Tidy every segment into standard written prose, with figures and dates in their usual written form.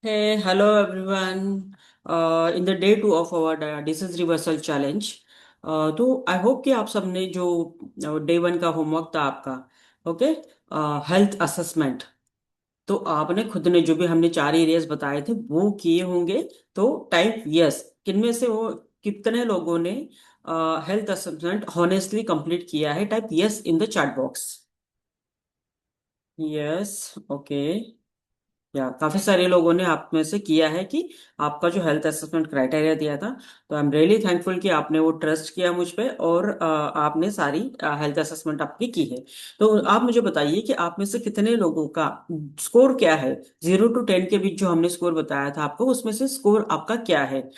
Hey, hello everyone. In the day two of our disease reversal challenge, तो I hope कि आप सबने जो डे वन का होमवर्क था आपका, ओके, हेल्थ असेसमेंट, तो आपने खुद ने जो भी हमने चार एरियाज बताए थे वो किए होंगे। तो टाइप यस, किनमें से वो कितने लोगों ने हेल्थ असेसमेंट हॉनेस्टली कंप्लीट किया है? Type yes in the chat box. Yes, okay. या काफी सारे लोगों ने आप में से किया है कि आपका जो हेल्थ असेसमेंट क्राइटेरिया दिया था, तो आई एम रियली थैंकफुल कि आपने वो ट्रस्ट किया मुझ पे, और आपने सारी हेल्थ असेसमेंट आपकी की है। तो आप मुझे बताइए कि आप में से कितने लोगों का स्कोर क्या है? 0 to 10 के बीच जो हमने स्कोर बताया था आपको, उसमें से स्कोर आपका क्या है?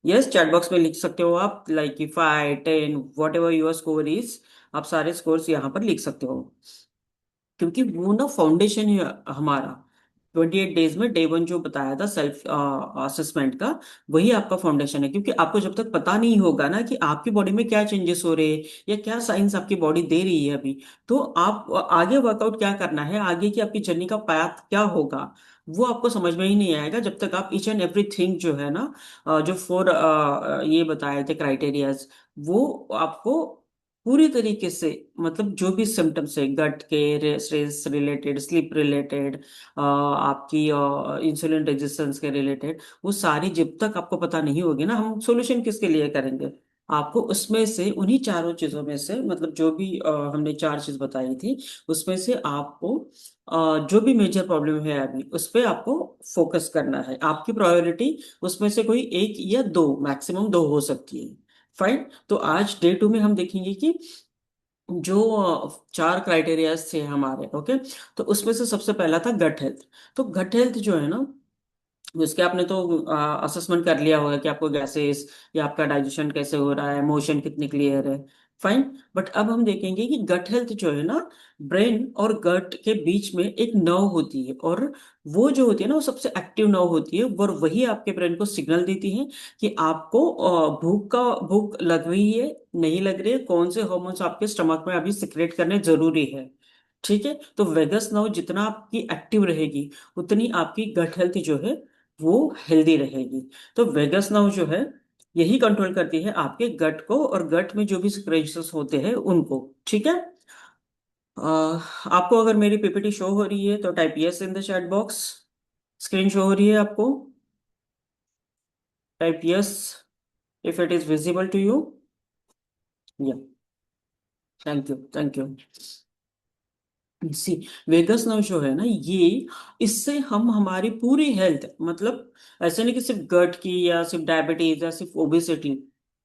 यस, चैट बॉक्स में लिख सकते हो आप, like 5, 10, what ever your score is. आप सारे स्कोर्स यहाँ पर लिख सकते हो, क्योंकि वो ना फाउंडेशन है हमारा। 28 डेज में डे वन जो बताया था सेल्फ असेसमेंट का, वही आपका फाउंडेशन है। क्योंकि आपको जब तक पता नहीं होगा ना कि आपकी बॉडी में क्या चेंजेस हो रहे हैं या क्या साइंस आपकी बॉडी दे रही है अभी, तो आप आगे वर्कआउट क्या करना है, आगे की आपकी जर्नी का पाथ क्या होगा, वो आपको समझ में ही नहीं आएगा जब तक आप ईच एंड एवरीथिंग जो है ना, जो फोर ये बताए थे क्राइटेरियाज, वो आपको पूरी तरीके से, मतलब जो भी सिम्टम्स है गट के, स्ट्रेस रिलेटेड, स्लीप रिलेटेड, आपकी इंसुलिन रेजिस्टेंस के रिलेटेड, वो सारी जब तक आपको पता नहीं होगी ना, हम सॉल्यूशन किसके लिए करेंगे? आपको उसमें से, उन्हीं चारों चीजों में से, मतलब जो भी हमने चार चीज बताई थी, उसमें से आपको जो भी मेजर प्रॉब्लम है अभी उस पे आपको फोकस करना है। आपकी प्रायोरिटी उसमें से कोई एक या दो, मैक्सिमम दो हो सकती है। फाइन। तो आज डे टू में हम देखेंगे कि जो चार क्राइटेरियाज थे हमारे, ओके। तो उसमें से सबसे पहला था गट हेल्थ। तो गट हेल्थ जो है ना, उसके आपने तो असेसमेंट कर लिया होगा कि आपको गैसेस या आपका डाइजेशन कैसे हो रहा है, मोशन कितनी क्लियर है। फाइन। बट अब हम देखेंगे कि गट हेल्थ जो है ना, ब्रेन और गट के बीच में एक नर्व होती है, और वो जो होती है ना, वो सबसे एक्टिव नर्व होती है, और वही आपके ब्रेन को सिग्नल देती है कि आपको भूख लग रही है, नहीं लग रही है, कौन से हार्मोन्स आपके स्टमक में अभी सिक्रेट करने जरूरी है। ठीक है। तो वेगस नर्व जितना आपकी एक्टिव रहेगी, उतनी आपकी गट हेल्थ जो है वो हेल्दी रहेगी। तो वेगस नर्व जो है, यही कंट्रोल करती है आपके गट को, और गट में जो भी सिक्रेशंस होते हैं उनको। ठीक है। आपको अगर मेरी पीपीटी शो हो रही है तो type yes in the chat box. Screen show हो रही है आपको? Type yes if it is visible to you. Yeah, thank you, thank you. See, vagus nerve जो है ना ये, इससे हम हमारी पूरी हेल्थ, मतलब ऐसे नहीं कि सिर्फ गट की या सिर्फ डायबिटीज या सिर्फ ओबेसिटी,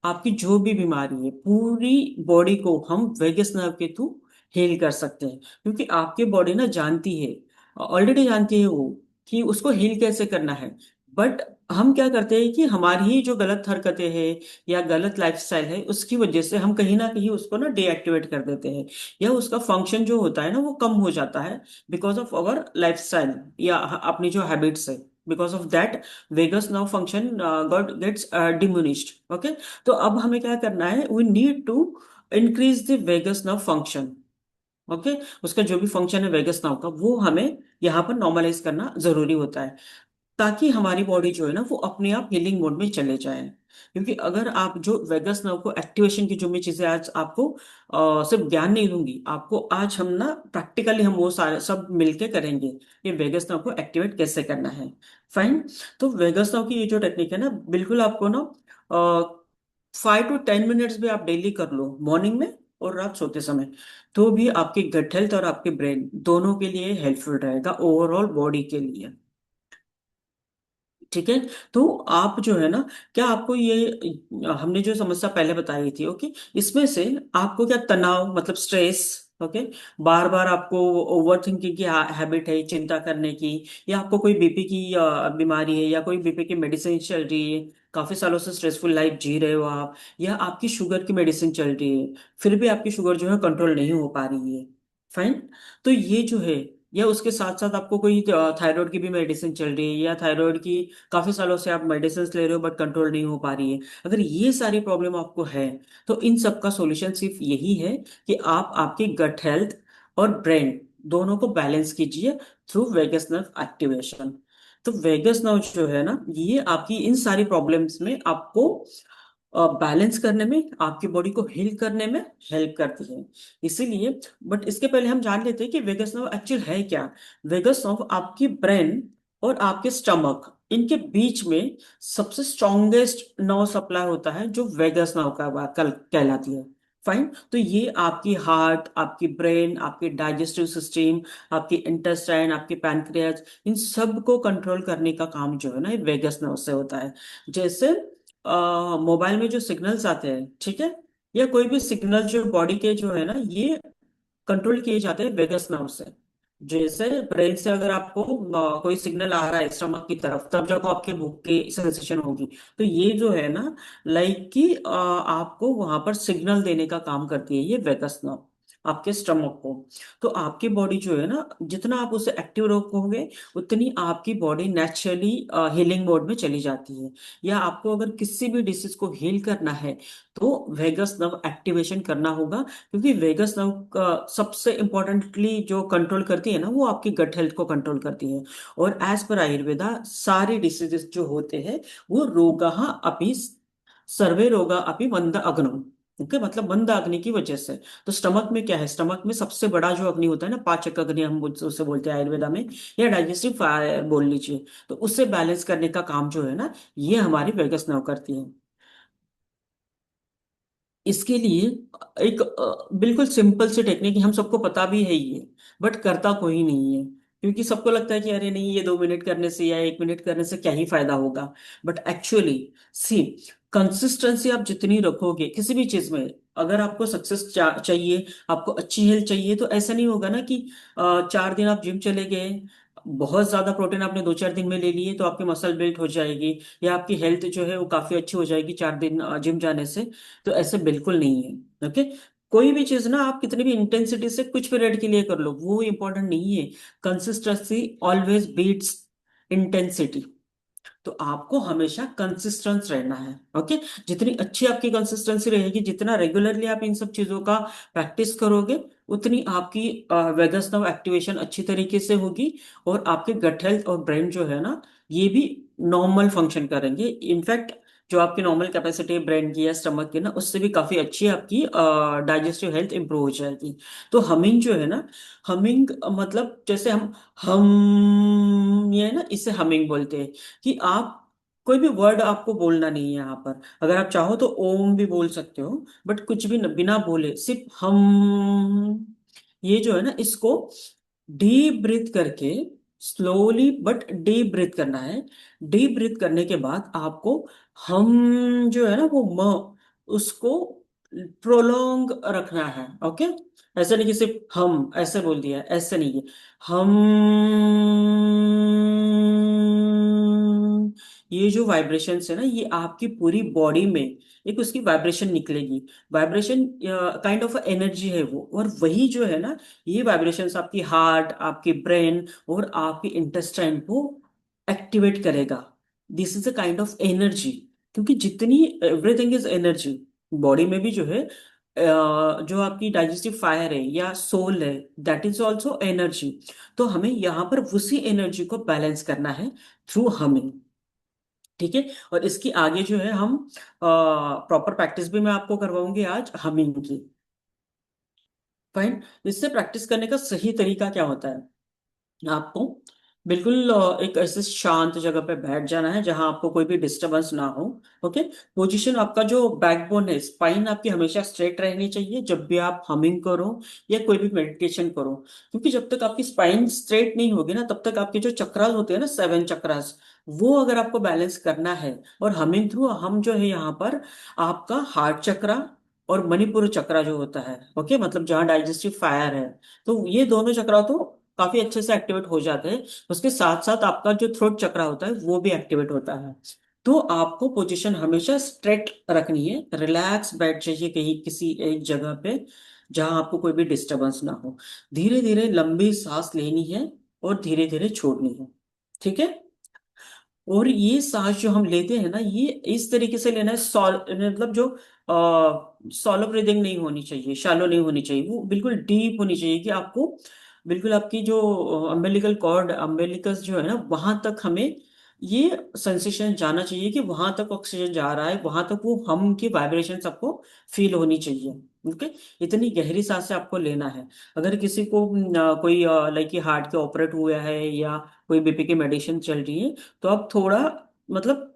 आपकी जो भी बीमारी है पूरी बॉडी को हम वेगस नर्व के थ्रू हील कर सकते हैं। क्योंकि आपकी बॉडी ना जानती है, ऑलरेडी जानती है वो, कि उसको हील कैसे करना है। बट हम क्या करते हैं कि हमारी ही जो गलत हरकतें हैं या गलत लाइफस्टाइल है, उसकी वजह से हम कहीं ना कहीं उसको ना डीएक्टिवेट कर देते हैं, या उसका फंक्शन जो होता है ना वो कम हो जाता है, बिकॉज ऑफ अवर लाइफस्टाइल या अपनी जो हैबिट्स है। Because of that vagus nerve function got gets diminished. Okay. तो अब हमें क्या करना है, we need to increase the vagus nerve function. Okay. उसका जो भी फंक्शन है वेगस नाउ का, वो हमें यहाँ पर नॉर्मलाइज करना जरूरी होता है, ताकि हमारी बॉडी जो है ना वो अपने आप हीलिंग मोड में चले जाए। क्योंकि अगर आप जो वेगस नर्व को एक्टिवेशन की जो मैं चीजें आज आपको सिर्फ ज्ञान नहीं दूंगी, आपको आज हम ना प्रैक्टिकली हम वो सारे सब मिलके करेंगे, ये वेगस नर्व को एक्टिवेट कैसे करना है। फाइन। तो वेगस नर्व की ये जो टेक्निक है ना, बिल्कुल आपको ना 5 to 10 मिनट्स भी आप डेली कर लो, मॉर्निंग में और रात सोते समय, तो भी आपकी गट हेल्थ और आपके ब्रेन दोनों के लिए हेल्पफुल रहेगा, ओवरऑल बॉडी के लिए। ठीक है। तो आप जो है ना, क्या आपको ये हमने जो समस्या पहले बताई थी, ओके, इसमें से आपको क्या तनाव, मतलब स्ट्रेस, ओके, बार बार आपको ओवर थिंकिंग की हैबिट है, चिंता करने की, या आपको कोई बीपी की बीमारी है, या कोई बीपी की मेडिसिन चल रही है, काफी सालों से स्ट्रेसफुल लाइफ जी रहे हो आप, या आपकी शुगर की मेडिसिन चल रही है, फिर भी आपकी शुगर जो है कंट्रोल नहीं हो पा रही है। फाइन। तो ये जो है, या उसके साथ साथ आपको कोई थायराइड की भी मेडिसिन चल रही है, या थायराइड की काफी सालों से आप मेडिसिन ले रहे हो बट कंट्रोल नहीं हो पा रही है, अगर ये सारी प्रॉब्लम आपको है, तो इन सब का सॉल्यूशन सिर्फ यही है कि आप आपकी गट हेल्थ और ब्रेन दोनों को बैलेंस कीजिए थ्रू वेगस नर्व एक्टिवेशन। तो वेगस नर्व जो है ना, ये आपकी इन सारी प्रॉब्लम्स में आपको बैलेंस करने में, आपकी बॉडी को हील करने में हेल्प करती है। इसीलिए, बट इसके पहले हम जान लेते हैं कि वेगस नर्व एक्चुअल है क्या। वेगस नर्व आपकी ब्रेन और आपके स्टमक, इनके बीच में सबसे स्ट्रॉन्गेस्ट नर्व सप्लाई होता है, जो वेगस नर्व का कहलाती है। फाइन। तो ये आपकी हार्ट, आपकी ब्रेन, आपकी डाइजेस्टिव सिस्टम, आपकी इंटेस्टाइन, आपकी पैनक्रियाज, इन सब को कंट्रोल करने का काम जो है ना, ये वेगस नर्व से होता है। जैसे मोबाइल में जो सिग्नल्स आते हैं, ठीक है, या कोई भी सिग्नल जो बॉडी के जो है ना, ये कंट्रोल किए जाते हैं वेगस नर्व से। जैसे ब्रेन से अगर आपको कोई सिग्नल आ रहा है स्टमक की तरफ, तब जब आपके भूख की सेंसेशन होगी, तो ये जो है ना, लाइक कि आपको वहां पर सिग्नल देने का काम करती है ये वेगस नर्व, आपके स्टमक को। तो आपकी बॉडी जो है ना, जितना आप उसे एक्टिव रखोगे, उतनी आपकी बॉडी नेचुरली हीलिंग मोड में चली जाती है। या आपको अगर किसी भी डिसीज को हील करना है, तो वेगस नर्व एक्टिवेशन करना होगा। क्योंकि वेगस नर्व का सबसे इम्पोर्टेंटली जो कंट्रोल करती है ना, वो आपकी गट हेल्थ को कंट्रोल करती है। और एज पर आयुर्वेदा, सारे डिसीजेस जो होते हैं, वो रोगा अपि, सर्वे रोगा अपि मंद अग्नम। ओके, मतलब मंद अग्नि की वजह से। तो स्टमक में क्या है, स्टमक में सबसे बड़ा जो अग्नि होता है ना, पाचक अग्नि हम उसे बोलते हैं आयुर्वेदा में, या डाइजेस्टिव फायर बोल लीजिए। तो उससे बैलेंस करने का काम जो है ना, ये हमारी वेगस नर्व करती है। इसके लिए एक बिल्कुल सिंपल सी टेक्निक हम सबको पता भी है ये, बट करता कोई नहीं है। क्योंकि सबको लगता है कि अरे नहीं, ये 2 मिनट करने से या 1 मिनट करने से क्या ही फायदा होगा। बट एक्चुअली, सी, कंसिस्टेंसी आप जितनी रखोगे किसी भी चीज में, अगर आपको सक्सेस चाहिए, आपको अच्छी हेल्थ चाहिए, तो ऐसा नहीं होगा ना कि 4 दिन आप जिम चले गए, बहुत ज्यादा प्रोटीन आपने 2-4 दिन में ले लिए, तो आपकी मसल बिल्ड हो जाएगी, या आपकी हेल्थ जो है वो काफी अच्छी हो जाएगी 4 दिन जिम जाने से। तो ऐसे बिल्कुल नहीं है। ओके। कोई भी चीज ना, आप कितनी भी इंटेंसिटी से कुछ पीरियड के लिए कर लो, वो इंपॉर्टेंट नहीं है। Consistency always beats intensity. तो आपको हमेशा कंसिस्टेंस रहना है। ओके। जितनी अच्छी आपकी कंसिस्टेंसी रहेगी, जितना रेगुलरली आप इन सब चीजों का प्रैक्टिस करोगे, उतनी आपकी वेगस नर्व एक्टिवेशन अच्छी तरीके से होगी। और आपके गट हेल्थ और ब्रेन जो है ना, ये भी नॉर्मल फंक्शन करेंगे। इनफैक्ट, जो आपकी नॉर्मल कैपेसिटी है ब्रेन की या स्टमक की ना, उससे भी काफी अच्छी आपकी डाइजेस्टिव हेल्थ इंप्रूव हो जाएगी। तो हमिंग जो है ना, हमिंग मतलब जैसे हम ये है ना, इसे हमिंग बोलते हैं। कि आप कोई भी वर्ड आपको बोलना नहीं है यहाँ पर। अगर आप चाहो तो ओम भी बोल सकते हो, बट कुछ भी बिना बोले, सिर्फ हम, ये जो है ना, इसको डीप ब्रीथ करके, स्लोली बट डीप ब्रीथ करना है। डीप ब्रीथ करने के बाद आपको हम जो है ना, वो उसको प्रोलोंग रखना है। ओके। ऐसा नहीं कि सिर्फ हम ऐसे बोल दिया, ऐसे नहीं है। हम, ये जो वाइब्रेशन है ना, ये आपकी पूरी बॉडी में एक उसकी वाइब्रेशन निकलेगी। वाइब्रेशन काइंड ऑफ एनर्जी है वो, और वही जो है ना, ये वाइब्रेशंस आपकी हार्ट, आपकी ब्रेन और आपकी इंटेस्टाइन को एक्टिवेट करेगा। This is a kind of energy. क्योंकि जितनी, एवरीथिंग इज एनर्जी। बॉडी में भी जो है, जो आपकी डाइजेस्टिव फायर है या सोल है, दैट इज ऑल्सो एनर्जी। तो हमें यहाँ पर उसी एनर्जी को बैलेंस करना है थ्रू हमिंग। ठीक है। और इसकी आगे जो है, हम प्रॉपर प्रैक्टिस भी मैं आपको करवाऊंगी आज हमिंग की। फाइन। इससे प्रैक्टिस करने का सही तरीका क्या होता है, आपको बिल्कुल एक ऐसे शांत जगह पे बैठ जाना है, जहां आपको कोई भी डिस्टरबेंस ना हो। ओके। पोजीशन, आपका जो बैकबोन है, स्पाइन आपकी हमेशा स्ट्रेट रहनी चाहिए जब भी आप हमिंग करो या कोई भी मेडिटेशन करो। क्योंकि जब तक आपकी स्पाइन स्ट्रेट नहीं होगी ना, तब तक आपके जो चक्रास होते हैं ना, 7 चक्रास, वो अगर आपको बैलेंस करना है, और हमिंग थ्रू हम जो है यहाँ पर, आपका हार्ट चक्रा और मणिपुर चक्रा जो होता है, ओके, मतलब जहाँ डाइजेस्टिव फायर है, तो ये दोनों चक्रा तो काफी अच्छे से एक्टिवेट हो जाते हैं। उसके साथ साथ आपका जो थ्रोट चक्रा होता है, वो भी एक्टिवेट होता है। तो आपको पोजीशन हमेशा स्ट्रेट रखनी है, रिलैक्स बैठ जाइए कहीं किसी एक जगह पे, जहां आपको कोई भी डिस्टरबेंस ना हो। धीरे धीरे लंबी सांस लेनी है, और धीरे धीरे छोड़नी है। ठीक है। और ये सांस जो हम लेते हैं ना, ये इस तरीके से लेना है, मतलब जो सॉलो ब्रीदिंग नहीं होनी चाहिए, शैलो नहीं होनी चाहिए, वो बिल्कुल डीप होनी चाहिए। कि आपको बिल्कुल आपकी जो अम्बिलिकल कॉर्ड, अम्बिलिकस जो है ना, वहां तक हमें ये सेंसेशन जाना चाहिए कि वहां तक ऑक्सीजन जा रहा है, वहां तक वो हम की वाइब्रेशन आपको फील होनी चाहिए। ओके, इतनी गहरी सांसें आपको लेना है। अगर किसी को कोई लाइक हार्ट के ऑपरेट हुआ है या कोई बीपी की मेडिसिन चल रही है, तो आप थोड़ा मतलब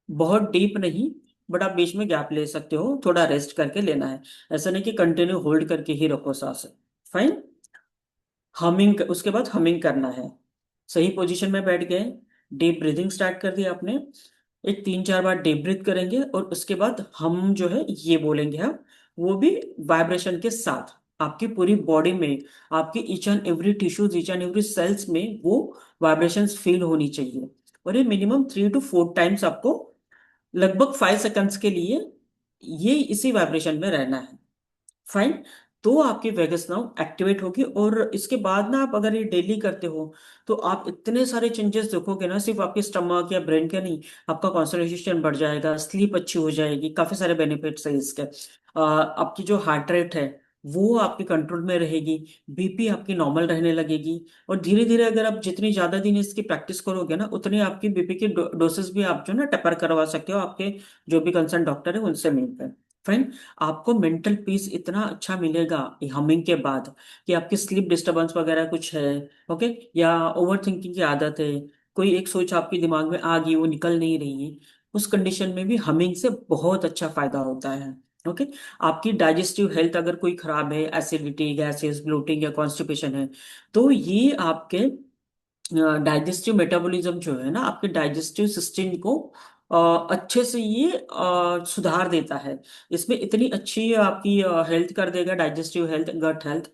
बहुत डीप नहीं, बट आप बीच में गैप ले सकते हो, थोड़ा रेस्ट करके लेना है। ऐसा नहीं कि कंटिन्यू होल्ड करके ही रखो सांसें। फाइन। हमिंग, उसके बाद हमिंग करना है। सही पोजीशन में बैठ गए, डीप ब्रीदिंग स्टार्ट कर दी आपने। एक 3-4 बार डीप ब्रीथ करेंगे और उसके बाद हम जो है ये बोलेंगे हम, वो भी वाइब्रेशन के साथ। आपकी पूरी बॉडी में, आपकी each and every tissues, each and every cells में वो वाइब्रेशंस फील होनी चाहिए। और ये मिनिमम 3 to 4 टाइम्स आपको लगभग 5 सेकंड्स के लिए ये इसी वाइब्रेशन में रहना है। फाइन। तो आपकी वेगस नाउ एक्टिवेट होगी, और इसके बाद ना आप अगर ये डेली करते हो तो आप इतने सारे चेंजेस देखोगे ना, सिर्फ आपके स्टमक या ब्रेन के नहीं। आपका कॉन्सेंट्रेशन बढ़ जाएगा, स्लीप अच्छी हो जाएगी, काफी सारे बेनिफिट्स है इसके। आपकी जो हार्ट रेट है वो आपके कंट्रोल में रहेगी, बीपी आपकी नॉर्मल रहने लगेगी। और धीरे धीरे अगर आप जितनी ज्यादा दिन इसकी प्रैक्टिस करोगे ना, उतनी आपकी बीपी की डोसेस भी आप जो ना टेपर करवा सकते हो आपके जो भी कंसर्न डॉक्टर है उनसे मिलकर। फाइन। आपको मेंटल पीस इतना अच्छा मिलेगा हमिंग के बाद कि आपकी स्लीप डिस्टरबेंस वगैरह कुछ है, ओके, या ओवर थिंकिंग की आदत है, कोई एक सोच आपके दिमाग में आ गई वो निकल नहीं रही है, उस कंडीशन में भी हमिंग से बहुत अच्छा फायदा होता है। ओके। आपकी डाइजेस्टिव हेल्थ अगर कोई खराब है, एसिडिटी, गैसेस, ब्लोटिंग या कॉन्स्टिपेशन है, तो ये आपके डाइजेस्टिव मेटाबॉलिज्म जो है ना, आपके डाइजेस्टिव सिस्टम को अच्छे से ये सुधार देता है। इसमें इतनी अच्छी आपकी हेल्थ कर देगा, डाइजेस्टिव हेल्थ, गट हेल्थ,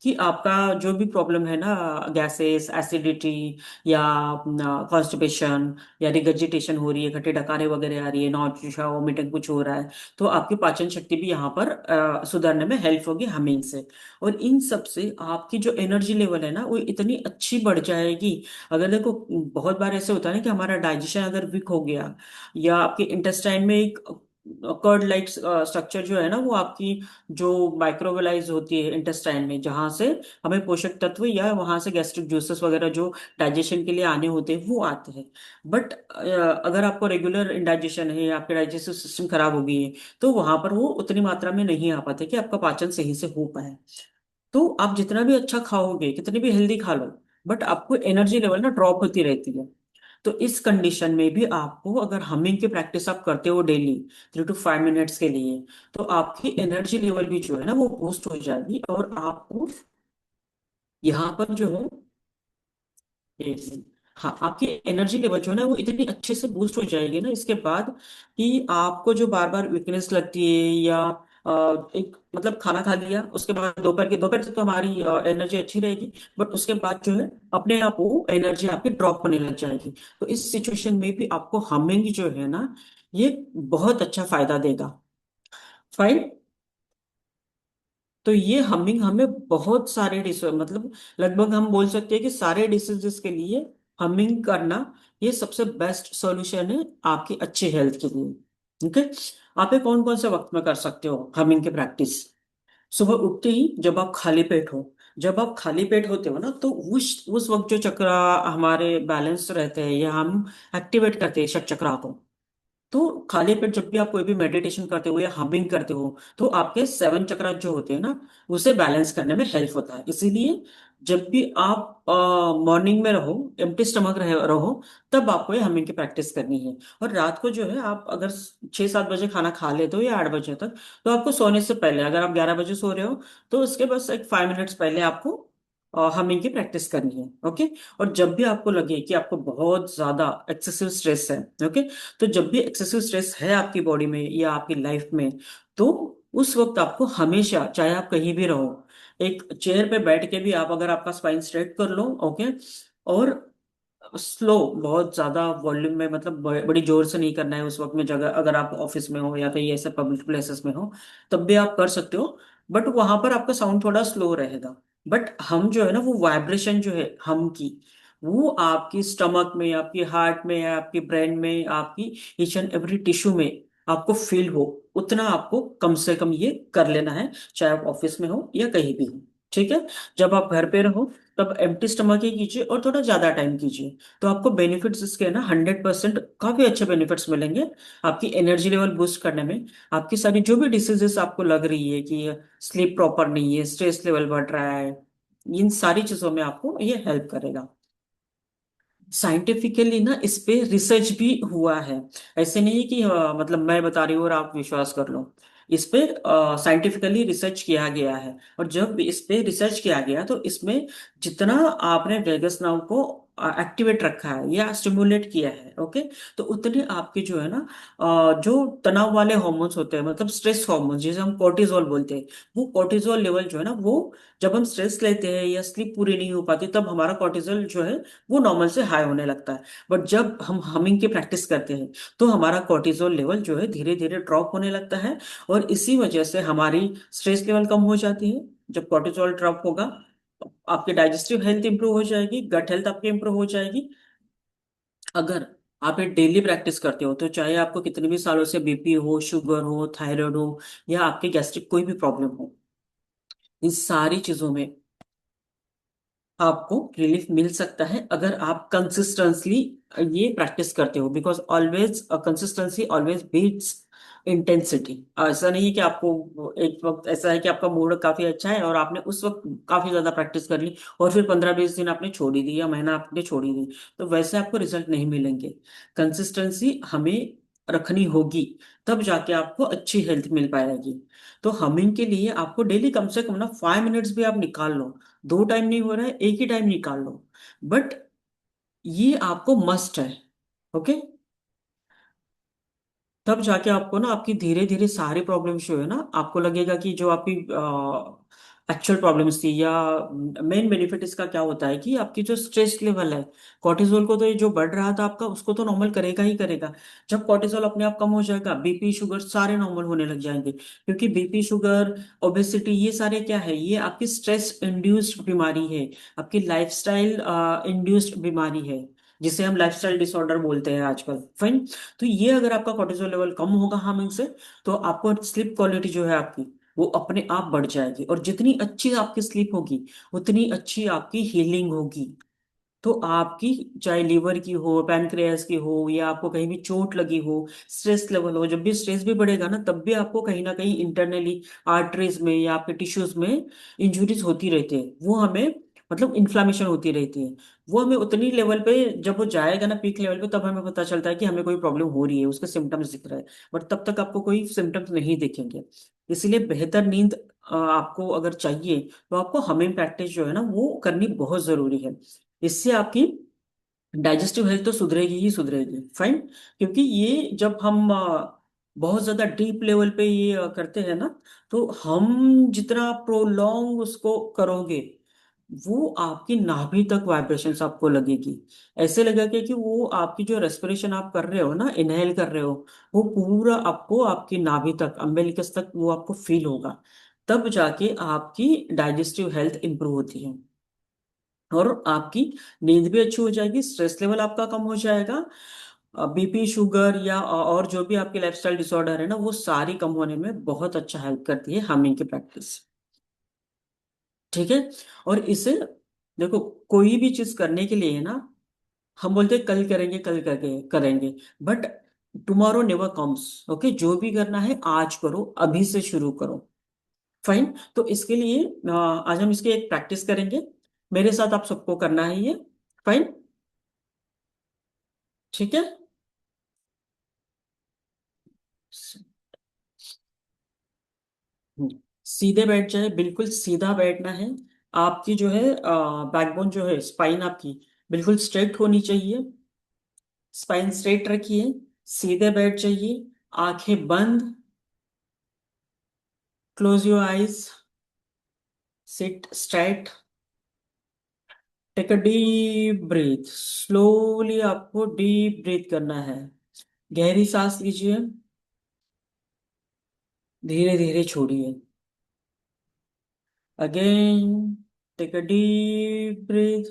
कि आपका जो भी प्रॉब्लम है ना, गैसेस, एसिडिटी या कॉन्स्टिपेशन या रिगर्जिटेशन हो रही है, खट्टे डकारे वगैरह आ रही है, नॉटिशा वोमिटिंग कुछ हो रहा है, तो आपकी पाचन शक्ति भी यहाँ पर सुधारने में हेल्प होगी हमीन से। और इन सब से आपकी जो एनर्जी लेवल है ना, वो इतनी अच्छी बढ़ जाएगी। अगर देखो, बहुत बार ऐसे होता है ना कि हमारा डाइजेशन अगर वीक हो गया, या आपके इंटेस्टाइन में एक कर्ड लाइक स्ट्रक्चर जो है ना, वो आपकी जो माइक्रोवेलाइज होती है इंटेस्टाइन में, जहां से हमें पोषक तत्व या वहां से गैस्ट्रिक जूसेस वगैरह जो डाइजेशन के लिए आने होते हैं वो आते हैं। बट अगर आपको रेगुलर इंडाइजेशन है, आपके डाइजेस्टिव सिस्टम खराब हो गई है, तो वहां पर वो उतनी मात्रा में नहीं आ पाते कि आपका पाचन सही से हो पाए। तो आप जितना भी अच्छा खाओगे, कितनी भी हेल्दी खा लो, बट आपको एनर्जी लेवल ना ड्रॉप होती रहती है। तो इस कंडीशन में भी आपको, अगर हमिंग की प्रैक्टिस आप करते हो डेली 3 to 5 मिनट्स के लिए, तो आपकी एनर्जी लेवल भी जो है ना वो बूस्ट हो जाएगी, और आपको यहाँ पर जो है, एक मिनट। हाँ, आपकी एनर्जी लेवल जो है ना वो इतनी अच्छे से बूस्ट हो जाएगी ना इसके बाद, कि आपको जो बार बार वीकनेस लगती है, या एक मतलब खाना खा लिया उसके बाद दोपहर से तो हमारी एनर्जी अच्छी रहेगी, बट उसके बाद जो है अपने आप वो एनर्जी आपकी ड्रॉप होने लग जाएगी। तो इस सिचुएशन में भी आपको हमिंग जो है ना, ये बहुत अच्छा फायदा देगा। फाइन। तो ये हमिंग हमें बहुत सारे डिश, मतलब लगभग हम बोल सकते हैं कि सारे डिसीजेस के लिए हमिंग करना ये सबसे बेस्ट सॉल्यूशन है आपकी अच्छी हेल्थ के लिए। ओके। आप ये कौन कौन से वक्त में कर सकते हो हमिंग की प्रैक्टिस? सुबह उठते ही, जब आप खाली पेट हो, जब आप खाली पेट होते हो ना, तो उस वक्त जो चक्र हमारे बैलेंस रहते हैं, या हम एक्टिवेट करते हैं षट चक्रा को। तो खाली पेट जब भी आप कोई भी मेडिटेशन करते हो या हमिंग करते हो, तो आपके 7 चक्रा जो होते हैं ना, उसे बैलेंस करने में हेल्प होता है। इसीलिए जब भी आप मॉर्निंग में रहो, एम्प्टी स्टमक रहो, तब आपको ये हमिंग की प्रैक्टिस करनी है। और रात को जो है, आप अगर 6-7 बजे खाना खा लेते हो या 8 बजे तक, तो आपको सोने से पहले, अगर आप 11 बजे सो रहे हो, तो उसके बस एक 5 मिनट्स पहले आपको हमिंग की प्रैक्टिस करनी है। ओके। और जब भी आपको लगे कि आपको बहुत ज्यादा एक्सेसिव स्ट्रेस है, ओके, तो जब भी एक्सेसिव स्ट्रेस है आपकी बॉडी में या आपकी लाइफ में, तो उस वक्त आपको हमेशा, चाहे आप कहीं भी रहो, एक चेयर पे बैठ के भी आप अगर आपका स्पाइन स्ट्रेट कर लो, ओके, और स्लो, बहुत ज्यादा वॉल्यूम में, मतलब बड़ी जोर से नहीं करना है उस वक्त में, जगह अगर आप ऑफिस में हो या कहीं ऐसे पब्लिक प्लेसेस में हो, तब भी आप कर सकते हो। बट वहां पर आपका साउंड थोड़ा स्लो रहेगा। बट हम जो है ना, वो वाइब्रेशन जो है हम की, वो आपकी स्टमक में, आपकी हार्ट में, आपकी ब्रेन में, आपकी ईच एंड एवरी टिश्यू में आपको फील हो, उतना आपको कम से कम ये कर लेना है, चाहे आप ऑफिस में हो या कहीं भी हो। ठीक है। जब आप घर पे रहो तब एम्प्टी स्टमक ही कीजिए और थोड़ा ज्यादा टाइम कीजिए। तो आपको बेनिफिट्स इसके ना 100% काफी अच्छे बेनिफिट्स मिलेंगे। आपकी एनर्जी लेवल बूस्ट करने में, आपकी सारी जो भी डिसीजेस आपको लग रही है कि स्लीप प्रॉपर नहीं है, स्ट्रेस लेवल बढ़ रहा है, इन सारी चीजों में आपको ये हेल्प करेगा। साइंटिफिकली ना इस पे रिसर्च भी हुआ है। ऐसे नहीं कि मतलब मैं बता रही हूँ और आप विश्वास कर लो। इस पे साइंटिफिकली रिसर्च किया गया है, और जब इस पे रिसर्च किया गया तो इसमें जितना आपने वेगस नर्व को एक्टिवेट रखा है या स्टिमुलेट किया है, ओके, तो उतने आपके जो है ना जो तनाव वाले हॉर्मोन्स होते हैं, मतलब स्ट्रेस हॉर्मोन्स जिसे हम कोर्टिजोल बोलते हैं, वो कोर्टिजोल लेवल जो है ना वो, जब हम स्ट्रेस लेते हैं या स्लीप पूरी नहीं हो पाती तब हमारा कोर्टिजोल जो है वो नॉर्मल से हाई होने लगता है। बट जब हम हमिंग की प्रैक्टिस करते हैं तो हमारा कोर्टिजोल लेवल जो है धीरे धीरे ड्रॉप होने लगता है, और इसी वजह से हमारी स्ट्रेस लेवल कम हो जाती है। जब कोर्टिजोल ड्रॉप होगा, आपकी डाइजेस्टिव हेल्थ इंप्रूव हो जाएगी, गट हेल्थ आपकी इंप्रूव हो जाएगी। अगर आप ये डेली प्रैक्टिस करते हो तो चाहे आपको कितने भी सालों से बीपी हो, शुगर हो, थायराइड हो, या आपके गैस्ट्रिक कोई भी प्रॉब्लम हो, इन सारी चीजों में आपको रिलीफ मिल सकता है अगर आप कंसिस्टेंटली ये प्रैक्टिस करते हो। Because always consistency always beats intensity. ऐसा नहीं है कि आपको एक वक्त ऐसा है कि आपका मूड काफी अच्छा है और आपने उस वक्त काफी ज्यादा प्रैक्टिस कर ली और फिर 15-20 दिन आपने छोड़ी दी या महीना आपने छोड़ी दी, तो वैसे आपको रिजल्ट नहीं मिलेंगे। कंसिस्टेंसी हमें रखनी होगी, तब जाके आपको अच्छी हेल्थ मिल पाएगी। तो हमिंग के लिए आपको डेली कम से कम ना 5 मिनट्स भी आप निकाल लो। 2 टाइम नहीं हो रहा है, एक ही टाइम निकाल लो, बट ये आपको मस्ट है। ओके। तब जाके आपको ना आपकी धीरे धीरे सारी प्रॉब्लम्स जो है ना, आपको लगेगा कि जो आपकी एक्चुअल प्रॉब्लम्स थी, या मेन बेनिफिट इसका क्या होता है कि आपकी जो स्ट्रेस लेवल है, कॉर्टिसोल को तो ये जो बढ़ रहा था आपका उसको तो नॉर्मल करेगा ही करेगा। जब कॉर्टिसोल अपने आप कम हो जाएगा, बीपी शुगर सारे नॉर्मल होने लग जाएंगे, क्योंकि बीपी शुगर ओबेसिटी ये सारे क्या है, ये आपकी स्ट्रेस इंड्यूस्ड बीमारी है, आपकी लाइफस्टाइल इंड्यूस्ड बीमारी है, जिसे हम लाइफस्टाइल डिसऑर्डर बोलते हैं आजकल। फाइन। तो ये अगर आपका कोर्टिसोल लेवल कम होगा हार्मोन से, तो आपको स्लीप क्वालिटी जो है आपकी वो अपने आप बढ़ जाएगी, और जितनी अच्छी आपकी स्लीप होगी उतनी अच्छी आपकी हीलिंग होगी। तो आपकी चाहे लीवर की हो, पैनक्रियास की हो, या आपको कहीं भी चोट लगी हो, स्ट्रेस लेवल हो, जब भी स्ट्रेस भी बढ़ेगा ना तब भी आपको कहीं ना कहीं इंटरनली आर्टरीज में या आपके टिश्यूज में इंजुरीज होती रहती है, वो हमें मतलब इन्फ्लामेशन होती रहती है। वो हमें उतनी लेवल पे जब वो जाएगा ना पीक लेवल पे, तब हमें पता चलता है कि हमें कोई प्रॉब्लम हो रही है, उसके सिम्टम्स दिख रहे हैं। बट तब तक आपको कोई सिम्टम्स नहीं दिखेंगे। इसलिए बेहतर नींद आपको अगर चाहिए तो आपको हमिंग प्रैक्टिस जो है ना वो करनी बहुत जरूरी है। इससे आपकी डाइजेस्टिव हेल्थ तो सुधरेगी ही सुधरेगी। फाइन। क्योंकि ये जब हम बहुत ज्यादा डीप लेवल पे ये करते हैं ना, तो हम जितना प्रोलॉन्ग उसको करोगे, वो आपकी नाभि तक वाइब्रेशंस आपको लगेगी। ऐसे लगेगा कि वो आपकी जो रेस्पिरेशन आप कर रहे हो ना, इनहेल कर रहे हो, वो पूरा आपको आपकी नाभि तक, अम्बिलिकस तक वो आपको फील होगा। तब जाके आपकी डाइजेस्टिव हेल्थ इंप्रूव होती है, और आपकी नींद भी अच्छी हो जाएगी, स्ट्रेस लेवल आपका कम हो जाएगा, बीपी शुगर या और जो भी आपके लाइफस्टाइल डिसऑर्डर है ना वो सारी कम होने में बहुत अच्छा हेल्प करती है हमिंग की प्रैक्टिस। ठीक है। और इसे देखो, कोई भी चीज करने के लिए ना हम बोलते हैं कल करेंगे, कल करके करेंगे, but tomorrow never comes. Okay, जो भी करना है आज करो, अभी से शुरू करो। फाइन। तो इसके लिए आज हम इसकी एक प्रैक्टिस करेंगे, मेरे साथ आप सबको करना है ये। फाइन। ठीक है। सीधे बैठ जाए, बिल्कुल सीधा बैठना है। आपकी जो है बैकबोन जो है, स्पाइन आपकी बिल्कुल स्ट्रेट होनी चाहिए। स्पाइन स्ट्रेट रखिए, सीधे बैठ जाइए, आंखें बंद, close your eyes, sit straight, take a deep breath. Slowly आपको डीप ब्रीथ करना है। गहरी सांस लीजिए, धीरे धीरे छोड़िए। Again, take a deep breath,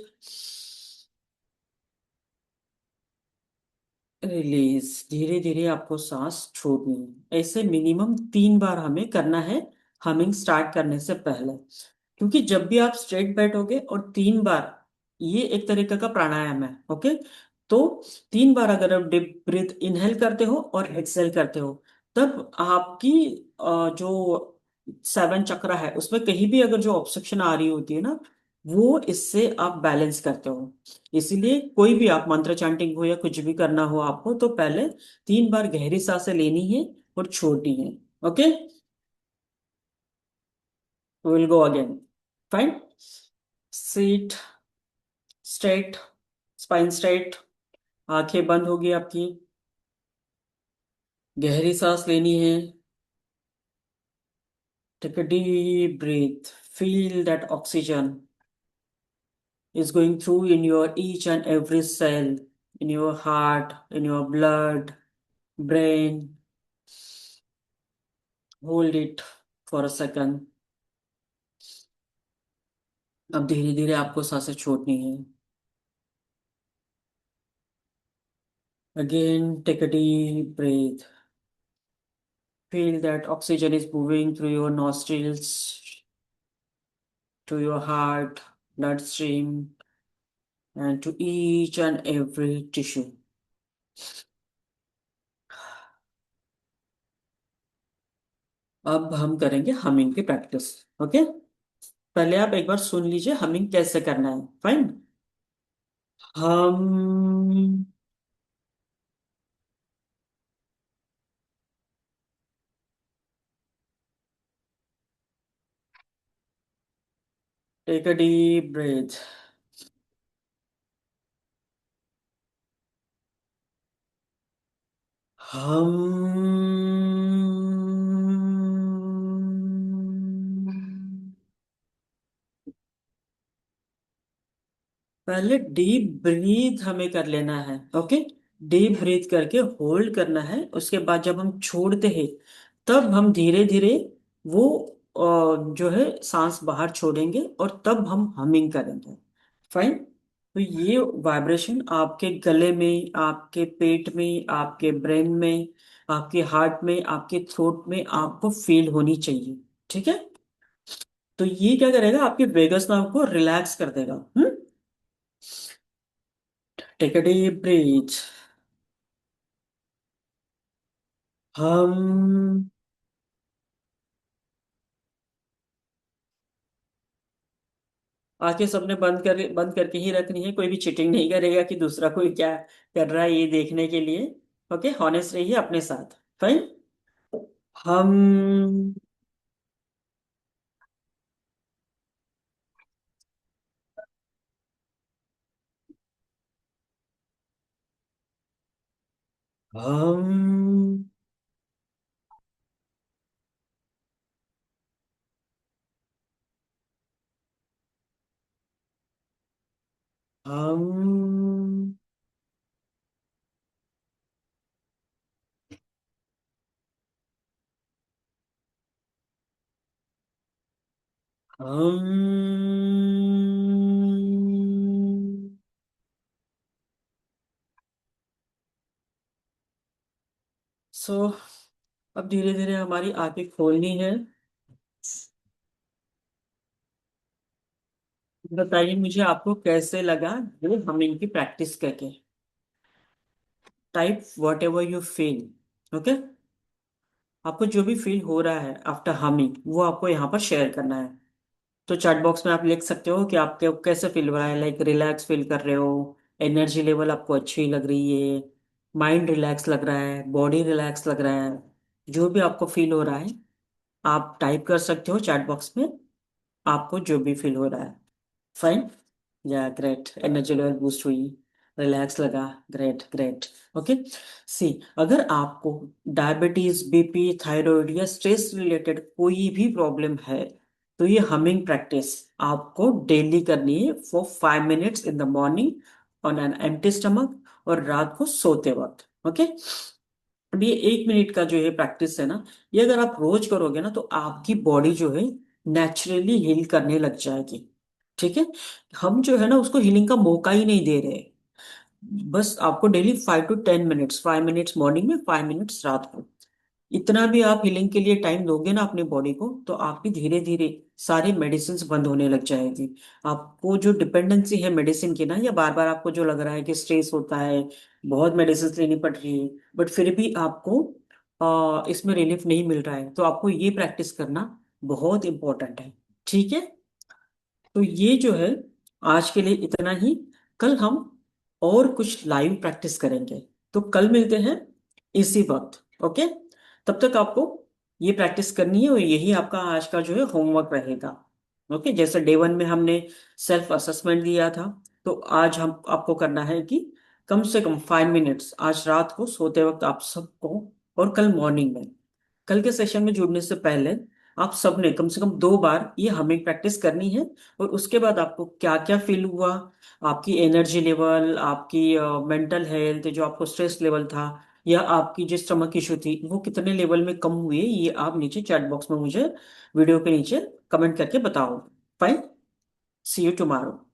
release. धीरे धीरे आपको सांस छोड़नी है। ऐसे मिनिमम 3 बार हमें करना है हमिंग स्टार्ट करने से पहले। क्योंकि जब भी आप स्ट्रेट बैठोगे और 3 बार, ये एक तरीके का प्राणायाम है, ओके। तो 3 बार अगर आप डीप ब्रीथ इनहेल करते हो और एक्सहेल करते हो, तब आपकी जो 7 चक्र है उसमें कहीं भी अगर जो ऑब्स्ट्रक्शन आ रही होती है ना, वो इससे आप बैलेंस करते हो। इसीलिए कोई भी आप मंत्र चैंटिंग हो या कुछ भी करना हो आपको, तो पहले 3 बार गहरी सांसें लेनी है और छोड़नी है, okay. Will go again. Fine. Sit straight, spine straight, आंखें बंद होगी आपकी। गहरी सांस लेनी है। Take a deep breath, feel that oxygen is going through in your each and every cell, in your heart, in your blood, brain. Hold it for a second. अब धीरे धीरे आपको सांसें छोड़नी है। Again, take a deep breath. Feel that oxygen is moving through your nostrils to your heart, bloodstream, and to each and every tissue. अब हम करेंगे हमिंग की प्रैक्टिस, ओके। पहले आप एक बार सुन लीजिए हमिंग कैसे करना है। फाइन। हम टेक अ डीप ब्रेथ। हम पहले डीप ब्रीथ हमें कर लेना है, ओके। डीप ब्रीथ करके होल्ड करना है, उसके बाद जब हम छोड़ते हैं तब हम धीरे धीरे वो जो है सांस बाहर छोड़ेंगे और तब हम हमिंग करेंगे। फाइन। तो ये वाइब्रेशन आपके गले में, आपके पेट में, आपके ब्रेन में, आपके हार्ट में, आपके थ्रोट में आपको फील होनी चाहिए, ठीक है। तो ये क्या करेगा, आपके वेगस नर्व को रिलैक्स कर देगा। Take a deep breath. हम आंखें सबने बंद करके ही रखनी है, कोई भी चीटिंग नहीं करेगा कि दूसरा कोई क्या कर रहा है ये देखने के लिए। ओके, हॉनेस्ट रहिए अपने साथ। फाइन। हम हम हम हम सो अब धीरे धीरे हमारी आंखें खोलनी है। बताइए मुझे आपको कैसे लगा ये हमिंग की प्रैक्टिस करके। Type what ever you feel, okay. आपको जो भी फील हो रहा है आफ्टर हमिंग वो आपको यहाँ पर शेयर करना है। तो चैट बॉक्स में आप लिख सकते हो कि आपके कैसे फील हो रहा है, लाइक रिलैक्स फील कर रहे हो, एनर्जी लेवल आपको अच्छी लग रही है, माइंड रिलैक्स लग रहा है, बॉडी रिलैक्स लग रहा है। जो भी आपको फील हो रहा है आप टाइप कर सकते हो चैट बॉक्स में, आपको जो भी फील हो रहा है। फाइन। या ग्रेट, एनर्जी लेवल बूस्ट हुई, रिलैक्स लगा। Great great. ओके। सी, अगर आपको डायबिटीज, बीपी, थायराइड या स्ट्रेस रिलेटेड कोई भी प्रॉब्लम है, तो ये हमिंग प्रैक्टिस आपको डेली करनी है for 5 minutes in the morning on an empty stomach और रात को सोते वक्त, ओके। अब ये 1 मिनट का जो है प्रैक्टिस है ना, ये अगर आप रोज करोगे ना तो आपकी बॉडी जो है नेचुरली हील करने लग जाएगी, ठीक है। हम जो है ना उसको हीलिंग का मौका ही नहीं दे रहे। बस आपको daily 5 to 10 minutes, 5 minutes morning में, 5 मिनट्स रात को, इतना भी आप हीलिंग के लिए टाइम दोगे ना अपनी बॉडी को, तो आपकी धीरे धीरे सारी मेडिसिन बंद होने लग जाएगी। आपको जो डिपेंडेंसी है मेडिसिन की ना, या बार बार आपको जो लग रहा है कि स्ट्रेस होता है, बहुत मेडिसिन लेनी पड़ रही है, बट फिर भी आपको इसमें रिलीफ नहीं मिल रहा है, तो आपको ये प्रैक्टिस करना बहुत इंपॉर्टेंट है। ठीक है। तो ये जो है आज के लिए इतना ही। कल हम और कुछ लाइव प्रैक्टिस करेंगे। तो कल मिलते हैं इसी वक्त। ओके। तब तक आपको ये प्रैक्टिस करनी है, और यही आपका आज का जो है होमवर्क रहेगा। ओके। जैसे डे 1 में हमने सेल्फ असेसमेंट दिया था, तो आज हम आपको करना है कि कम से कम 5 मिनट्स आज रात को सोते वक्त आप सबको, और कल मॉर्निंग में, कल के सेशन में जुड़ने से पहले आप सबने कम से कम 2 बार ये हमिंग प्रैक्टिस करनी है। और उसके बाद आपको क्या क्या फील हुआ, आपकी एनर्जी लेवल, आपकी मेंटल हेल्थ, जो आपको स्ट्रेस लेवल था, या आपकी जो स्टमक इशू थी, वो कितने लेवल में कम हुए, ये आप नीचे चैट बॉक्स में मुझे वीडियो के नीचे कमेंट करके बताओ। फाइन। See you tomorrow.